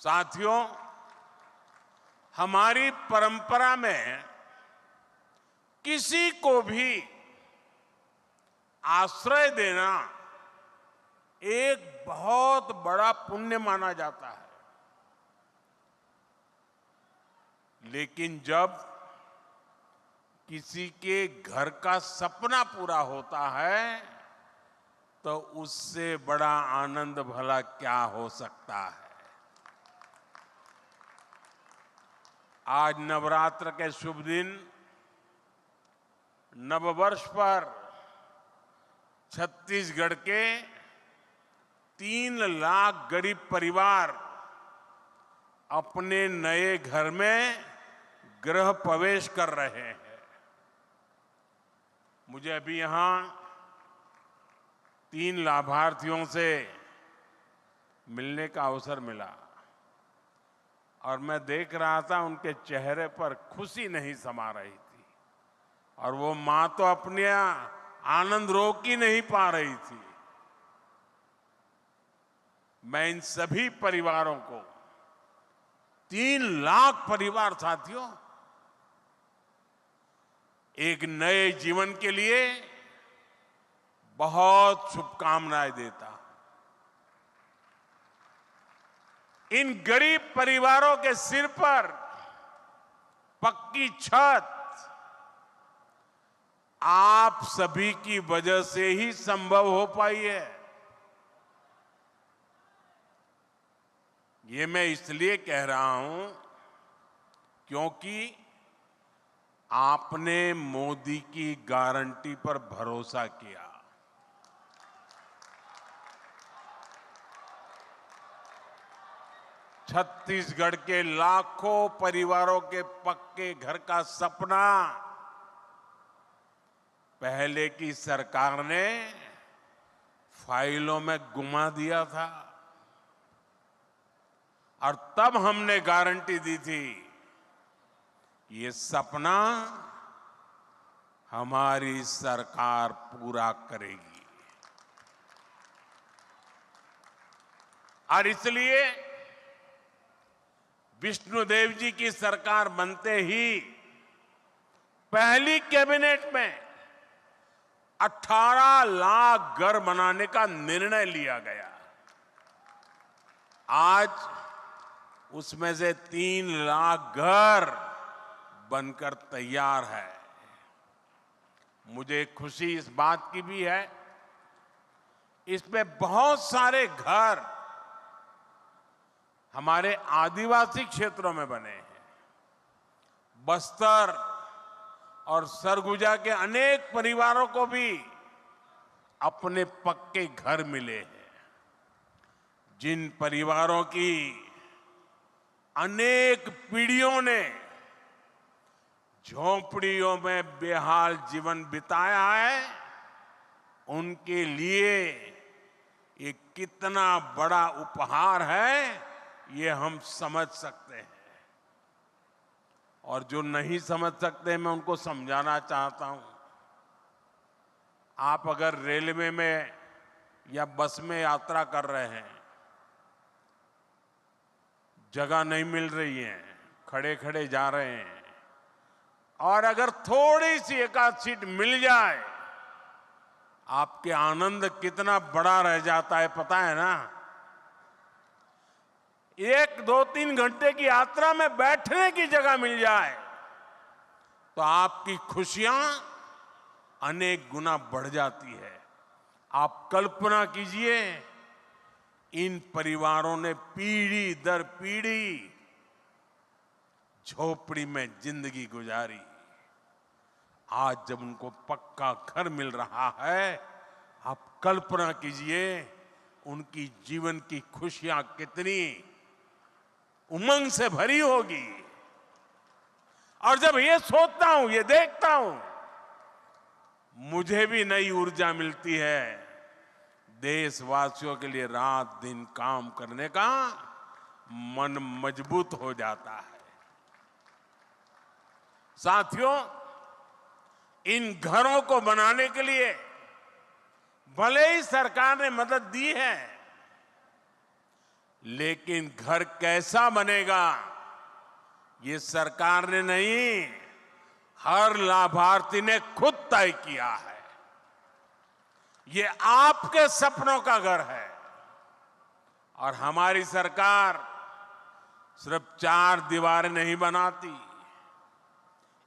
साथियों, हमारी परंपरा में किसी को भी आश्रय देना एक बहुत बड़ा पुण्य माना जाता है। लेकिन जब किसी के घर का सपना पूरा होता है तो उससे बड़ा आनंद भला क्या हो सकता है। आज नवरात्र के शुभ दिन, नववर्ष पर छत्तीसगढ़ के 3 लाख गरीब परिवार अपने नए घर में गृह प्रवेश कर रहे हैं। मुझे अभी यहां 3 लाभार्थियों से मिलने का अवसर मिला और मैं देख रहा था उनके चेहरे पर खुशी नहीं समा रही थी और वो मां तो अपने आनंद रोक ही नहीं पा रही थी। मैं इन सभी परिवारों को, 3 लाख परिवार साथियों, एक नए जीवन के लिए बहुत शुभकामनाएं देता। इन गरीब परिवारों के सिर पर पक्की छत आप सभी की वजह से ही संभव हो पाई है। ये मैं इसलिए कह रहा हूं क्योंकि आपने मोदी की गारंटी पर भरोसा किया। छत्तीसगढ़ के लाखों परिवारों के पक्के घर का सपना पहले की सरकार ने फाइलों में गुमा दिया था और तब हमने गारंटी दी थी ये सपना हमारी सरकार पूरा करेगी। और इसलिए विष्णुदेव जी की सरकार बनते ही पहली कैबिनेट में 18 लाख घर बनाने का निर्णय लिया गया। आज उसमें से 3 लाख घर बनकर तैयार है। मुझे खुशी इस बात की भी है, इसमें बहुत सारे घर हमारे आदिवासी क्षेत्रों में बने हैं। बस्तर और सरगुजा के अनेक परिवारों को भी अपने पक्के घर मिले हैं। जिन परिवारों की अनेक पीढ़ियों ने झोंपड़ियों में बेहाल जीवन बिताया है, उनके लिए ये कितना बड़ा उपहार है ये हम समझ सकते हैं। और जो नहीं समझ सकते मैं उनको समझाना चाहता हूं। आप अगर रेलवे में या बस में यात्रा कर रहे हैं, जगह नहीं मिल रही है, खड़े खड़े जा रहे हैं और अगर थोड़ी सी एकाध सीट मिल जाए, आपके आनंद कितना बड़ा रह जाता है पता है ना। 1, 2, 3 घंटे की यात्रा में बैठने की जगह मिल जाए तो आपकी खुशियां अनेक गुना बढ़ जाती है। आप कल्पना कीजिए, इन परिवारों ने पीढ़ी दर पीढ़ी झोपड़ी में जिंदगी गुजारी। आज जब उनको पक्का घर मिल रहा है, आप कल्पना कीजिए उनकी जीवन की खुशियां कितनी उमंग से भरी होगी। और जब ये सोचता हूं, ये देखता हूं, मुझे भी नई ऊर्जा मिलती है देशवासियों के लिए रात दिन काम करने का मन मजबूत हो जाता है। साथियों, इन घरों को बनाने के लिए भले ही सरकार ने मदद दी है, लेकिन घर कैसा बनेगा ये सरकार ने नहीं, हर लाभार्थी ने खुद तय किया है। ये आपके सपनों का घर है और हमारी सरकार सिर्फ 4 दीवारें नहीं बनाती,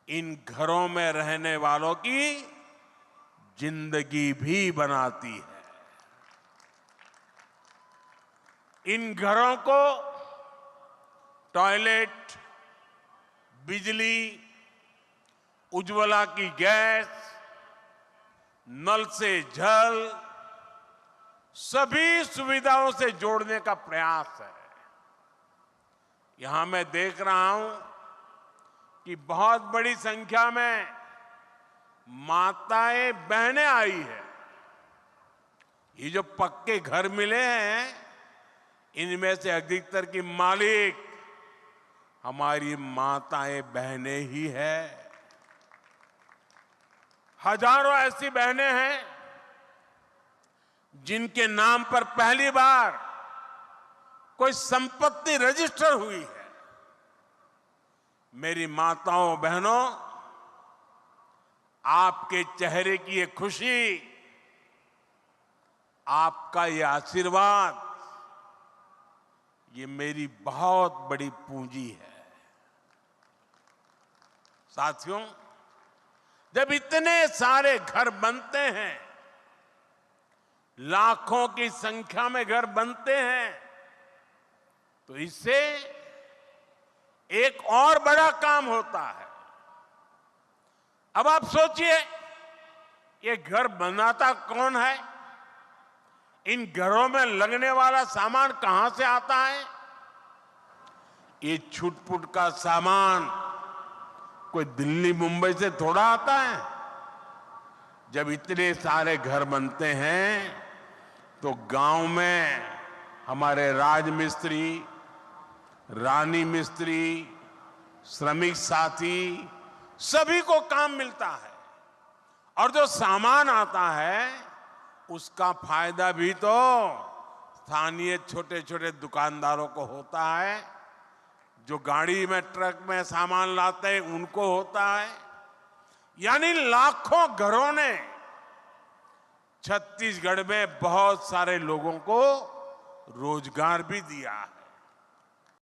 इन घरों में रहने वालों की जिंदगी भी बनाती है। इन घरों को टॉयलेट, बिजली, उज्ज्वला की गैस, नल से जल, सभी सुविधाओं से जोड़ने का प्रयास है। यहां मैं देख रहा हूं कि बहुत बड़ी संख्या में माताएं बहनें आई है। ये जो पक्के घर मिले हैं, इनमें से अधिकतर की मालिक हमारी माताएं बहनें ही है। हजारों ऐसी बहनें हैं जिनके नाम पर पहली बार कोई संपत्ति रजिस्टर हुई है। मेरी माताओं बहनों, आपके चेहरे की ये खुशी, आपका ये आशीर्वाद, ये मेरी बहुत बड़ी पूंजी है। साथियों, जब इतने सारे घर बनते हैं, लाखों की संख्या में घर बनते हैं, तो इससे एक और बड़ा काम होता है। अब आप सोचिए, ये घर बनाता कौन है? इन घरों में लगने वाला सामान कहां से आता है? ये छुटपुट का सामान कोई दिल्ली मुंबई से थोड़ा आता है। जब इतने सारे घर बनते हैं तो गांव में हमारे राजमिस्त्री, रानी मिस्त्री, श्रमिक साथी, सभी को काम मिलता है। और जो सामान आता है उसका फायदा भी तो स्थानीय छोटे छोटे दुकानदारों को होता है, जो गाड़ी में, ट्रक में सामान लाते हैं उनको होता है। यानी लाखों घरों ने छत्तीसगढ़ में बहुत सारे लोगों को रोजगार भी दिया है।